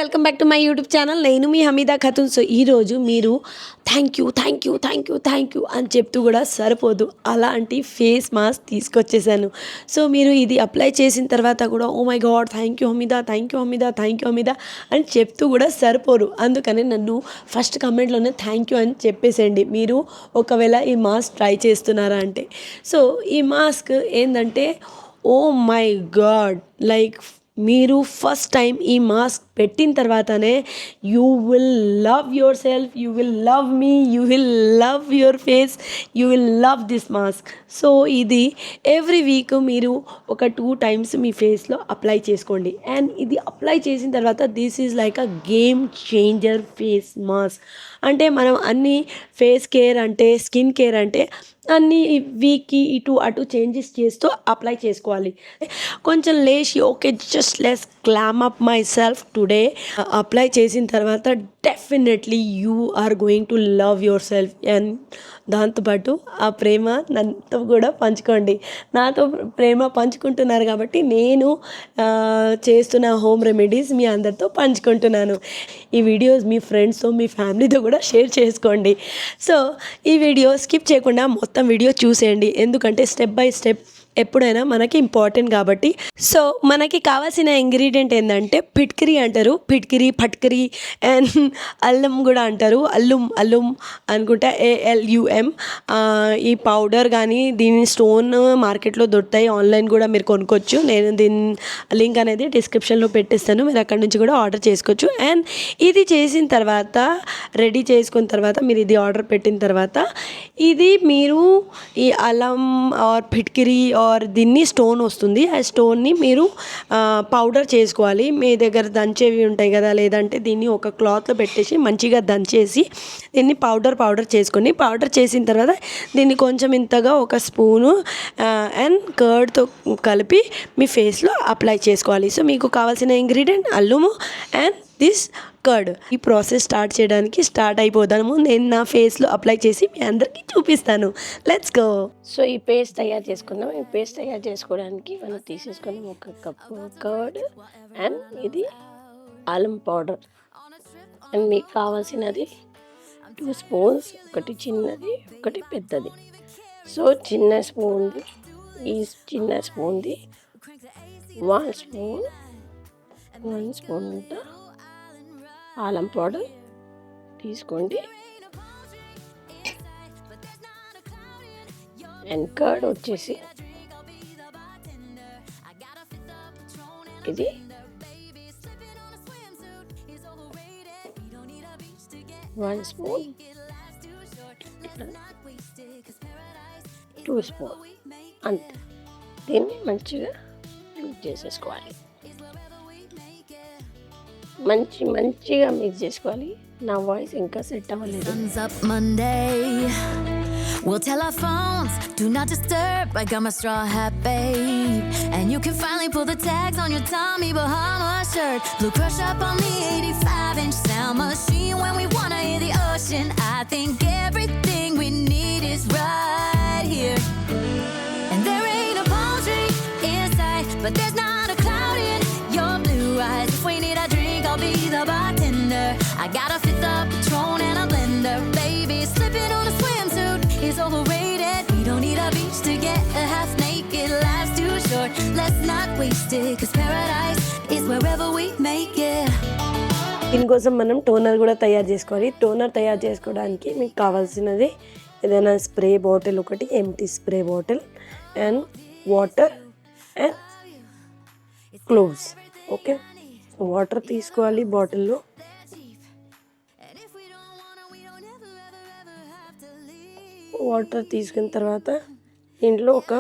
Welcome back to my YouTube channel. నేను మీ Hamida Khatun. So ఈరోజు మీరు థ్యాంక్ యూ అని చెప్తూ కూడా సరిపోదు, అలాంటి ఫేస్ మాస్క్ తీసుకొచ్చేసాను. సో మీరు ఇది అప్లై చేసిన తర్వాత కూడా oh my god thank you Hamida అని చెప్తూ కూడా సరిపోరు. అందుకని నన్ను ఫస్ట్ కమెంట్లోనే థ్యాంక్ యూ అని చెప్పేసేయండి మీరు ఒకవేళ ఈ మాస్క్ ట్రై చేస్తున్నారా అంటే. సో ఈ మాస్క్ ఏంటంటే ఓ మై గాడ్, లైక్ మీరు ఫస్ట్ టైం ఈ మాస్క్ పెట్టిన తర్వాతనే you will love your self, you will love me, you will love your face, you will love this mask. So ఇది ఎవ్రీ వీక్ మీరు ఒక 2 times మీ ఫేస్లో అప్లై చేసుకోండి. అండ్ ఇది అప్లై చేసిన తర్వాత this is like a game changer face mask. అంటే మనం అన్ని ఫేస్ కేర్ అంటే స్కిన్ కేర్ అంటే అన్ని వీక్కి ఇటు అటు చేంజెస్ చేస్తూ అప్లై చేసుకోవాలి. కొంచెం లేచి okay just let's calm up myself today apply చేసిన తర్వాత definitely you are going to love yourself. And దాంతోపాటు ఆ ప్రేమ నాతో కూడా పంచుకోండి. నాతో ప్రేమ పంచుకుంటున్నారు కాబట్టి నేను చేస్తున్న హోమ్ రెమెడీస్ మీ అందరితో పంచుకుంటున్నాను. ఈ వీడియోస్ మీ ఫ్రెండ్స్తో మీ ఫ్యామిలీతో కూడా షేర్ చేసుకోండి. సో ఈ వీడియో స్కిప్ చేయకుండా మొత్తం వీడియో చూసేయండి, ఎందుకంటే స్టెప్ బై స్టెప్ ఎప్పుడైనా మనకి ఇంపార్టెంట్ కాబట్టి. సో మనకి కావాల్సిన ఇంగ్రీడియంట్ ఏంటంటే పిట్కిరి అంటారు, పట్కరి అండ్ అల్లం కూడా అంటారు, అల్లుం అనుకుంటా ALUM. ఈ పౌడర్ కానీ దీని స్టోన్ మార్కెట్లో దొరుకుతాయి, ఆన్లైన్ కూడా మీరు కొనుక్కోవచ్చు. నేను దీని లింక్ అనేది డిస్క్రిప్షన్లో పెట్టిస్తాను, మీరు అక్కడ నుంచి కూడా ఆర్డర్ చేసుకోవచ్చు. అండ్ ఇది చేసిన తర్వాత రెడీ చేసుకున్న తర్వాత మీరు ఇది ఆర్డర్ పెట్టిన తర్వాత ఇది మీరు ఈ అల్లం ఆర్ పిట్కిరి ఆర్ దీన్ని స్టోన్ వస్తుంది, ఆ స్టోన్ని మీరు పౌడర్ చేసుకోవాలి. మీ దగ్గర దంచేవి ఉంటాయి కదా, లేదంటే దీన్ని ఒక క్లాత్లో పెట్టేసి మంచిగా దంచేసి దీన్ని పౌడర్ చేసుకొని పౌడర్ చేసిన తర్వాత దీన్ని కొంచెం ఇంతగా ఒక స్పూను అండ్ కర్డ్తో కలిపి మీ ఫేస్లో అప్లై చేసుకోవాలి. సో మీకు కావాల్సిన ఇంగ్రీడియంట్ అల్లుము అండ్ దిస్ కర్డ్. ఈ ప్రాసెస్ స్టార్ట్ చేయడానికి స్టార్ట్ అయిపోదాము. నేను నా ఫేస్లో అప్లై చేసి మీ అందరికీ చూపిస్తాను. Let's go. సో ఈ పేస్ట్ తయారు చేసుకుందాం. ఈ పేస్ట్ తయారు చేసుకోవడానికి మనం తీసేసుకొని 1 కప్పు కర్డ్ అండ్ ఇది అల్లం పౌడర్ అండ్ మీకు కావాల్సినది 2 స్పూన్స్, ఒకటి చిన్నది ఒకటి పెద్దది. సో చిన్న స్పూన్ది ఈ చిన్న స్పూన్ది 1 స్పూన్ అల్లం పౌడర్ తీసుకోండి. అండ్ కర్డ్ వచ్చేసి ఇది 1 స్పూన్, 2 స్పూన్ అంతే. దీన్ని మంచిగా మిక్స్ చేసేసుకోవాలి. మంచిగా మిక్స్ చేసుకోవాలి. నా వాయిస్ ఇంకా సెట్ అవ్వలేదు. We'll tell our phones, do not disturb. I got my straw hat, babe. And you can finally pull the tags on your Tommy Bahama shirt. Blue crush up on the 85-inch sound machine. When we wanna hear the ocean, I think everything we need is right here. And there ain't a palm tree in sight, but there's not a cloud in your blue eyes. If we need a drink, I'll be the bartender. I got a 5th of Patron and a blender, baby. Slipping on a swimsuit is overrated. We don't need a beach to get a half naked. Life's too short, let's not waste it, 'cause paradise is wherever we make it. దీనికోసం మనం toner కూడా తయారు చేసుకోవాలి. Toner తయారు చేసుకోవడానికి మీకు కావాల్సినది ఏదైనా స్ప్రే బాటిల్, ఒకటి empty spray bottle and water and cloves. Okay, water తీసుకోవాలి బాటిల్లో. వాటర్ తీసుకున్న తర్వాత ఇంట్లో ఒక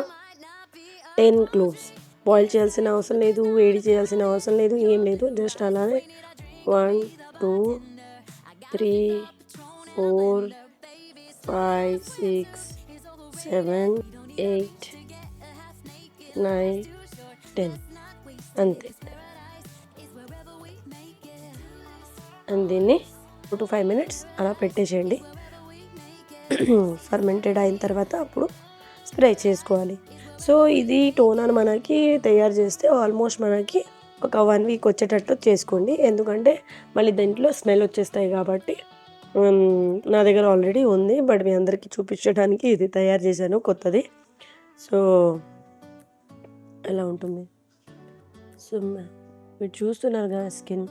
10 క్లోవ్స్. బాయిల్ చేయాల్సిన అవసరం లేదు, వేడి చేయాల్సిన అవసరం లేదు, ఏం లేదు. జస్ట్ అలానే 1 2 3 4 5 6 7 8 9 10 అంతే. అండ్ దీన్ని 2 to 5 minutes అలా పెట్టేసేయండి. ఫర్మెంటెడ్ అయిన తర్వాత అప్పుడు స్ప్రే చేసుకోవాలి. సో ఇది టోనర్ మనకి తయారు చేస్తే ఆల్మోస్ట్ మనకి ఒక 1 వీక్ వచ్చేటట్టు చేసుకోండి, ఎందుకంటే మళ్ళీ దీంట్లో స్మెల్ వచ్చేస్తాయి కాబట్టి. నా దగ్గర ఆల్రెడీ ఉంది, బట్ మీ అందరికీ చూపించడానికి ఇది తయారు చేశాను కొత్తది. సో ఎలా ఉంటుంది, సో మీరు చూస్తున్నారు కదా స్కిన్.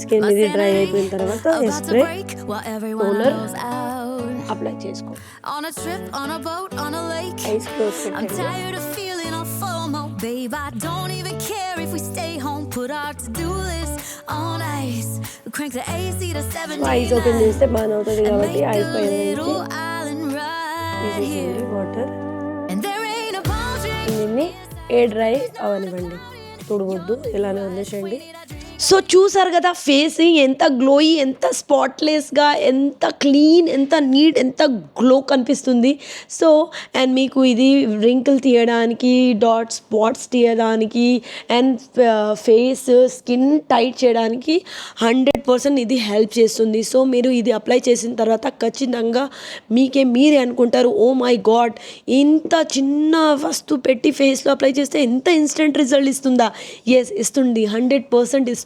స్కిన్ ఇది డ్రై అయిపోయిన తర్వాత స్ప్రే టోనర్ అప్లై చేసుకో. ఐస్ క్లోజ్ పెట్టండి. Babe, I don't even care if we stay home, put our to-do list on ice, crank the AC to 70. Eyes open చేస్తే బాగా అవుతుంది కాబట్టి ఐస్ పైన వాటర్ దీన్ని ఎయిర్ డ్రై అవనివ్వండి, తుడవద్దు, ఇలానే వదిలేసేయండి. సో చూసారు కదా ఫేస్ ఎంత గ్లోయి, ఎంత స్పాట్లెస్గా, ఎంత క్లీన్, ఎంత నీట్, ఎంత గ్లో కనిపిస్తుంది. సో అండ్ మీకు ఇది రింకిల్ తీయడానికి, డాట్ స్పాట్స్ తీయడానికి అండ్ ఫేస్ స్కిన్ టైట్ చేయడానికి 100% ఇది హెల్ప్ చేస్తుంది. సో మీరు ఇది అప్లై చేసిన తర్వాత ఖచ్చితంగా మీరే అనుకుంటారు, ఓ మై గాడ్, ఇంత చిన్న వస్తువు పెట్టి ఫేస్లో అప్లై చేస్తే ఎంత ఇన్స్టెంట్ రిజల్ట్ ఇస్తుందా? ఎస్, ఇస్తుంది, 100% ఇస్తుంది.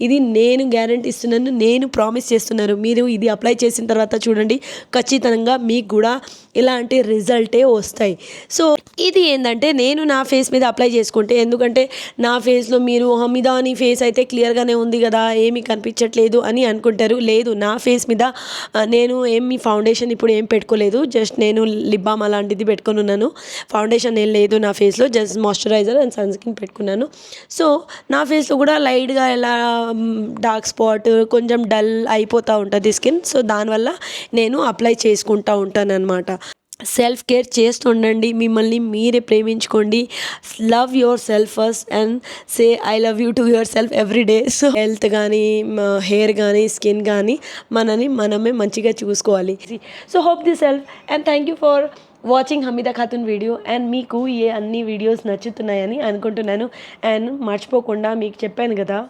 ఇది నేను గ్యారంటీ ఇస్తున్నాను, నేను ప్రామిస్ చేస్తున్నాను. మీరు ఇది అప్లై చేసిన తర్వాత చూడండి, ఖచ్చితంగా మీకు కూడా ఇలాంటి రిజల్టే వస్తాయి. సో ఇది ఏంటంటే నేను నా ఫేస్ మీద అప్లై చేసుకుంటే, ఎందుకంటే నా ఫేస్లో మీరు హమీదా అని ఫేస్ అయితే క్లియర్గానే ఉంది కదా, ఏమీ కనిపించట్లేదు అని అనుకుంటారు. లేదు, నా ఫేస్ మీద నేను ఏమి ఫౌండేషన్ ఇప్పుడు ఏం పెట్టుకోలేదు, జస్ట్ నేను లిప్ బామ్ అలాంటిది పెట్టుకొని ఉన్నాను. ఫౌండేషన్ ఏం లేదు నా ఫేస్లో, just moisturiser and sunscreen పెట్టుకున్నాను. సో నా ఫేస్లో కూడా లైట్గా ఎలా డార్క్ స్పాట్, కొంచెం డల్ అయిపోతూ ఉంటుంది స్కిన్. సో దానివల్ల నేను అప్లై చేసుకుంటూ ఉంటాను అనమాట. సెల్ఫ్ కేర్ చేస్తుండండి, మిమ్మల్ని మీరే ప్రేమించుకోండి. Love yourself first and say I love you to yourself every day. So health కానీ, హెయిర్ కానీ, స్కిన్ కానీ మనమే మంచిగా చూసుకోవాలి. So hope this help and thank you for watching Hamida Khatun video. And మీకు అన్ని వీడియోస్ నచ్చుతున్నాయని అనుకుంటున్నాను. అండ్ మర్చిపోకుండా మీకు చెప్పాను కదా,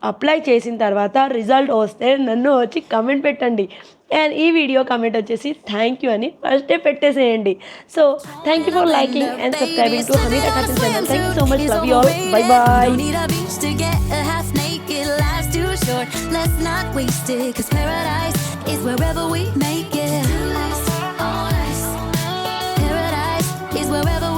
అప్లై చేసిన తర్వాత రిజల్ట్ వస్తే నన్ను వచ్చి కమెంట్ పెట్టండి. అండ్ ఈ వీడియో కమెంట్ వచ్చేసి థ్యాంక్ యూ అని ఫస్ట్ డే పెట్టేసేయండి. So thank you for liking and subscribing to Hamida Khatun channel. Thank you so much, love you all, bye bye. Let's not waste it, 'cause paradise is wherever we make it. Paradise is wherever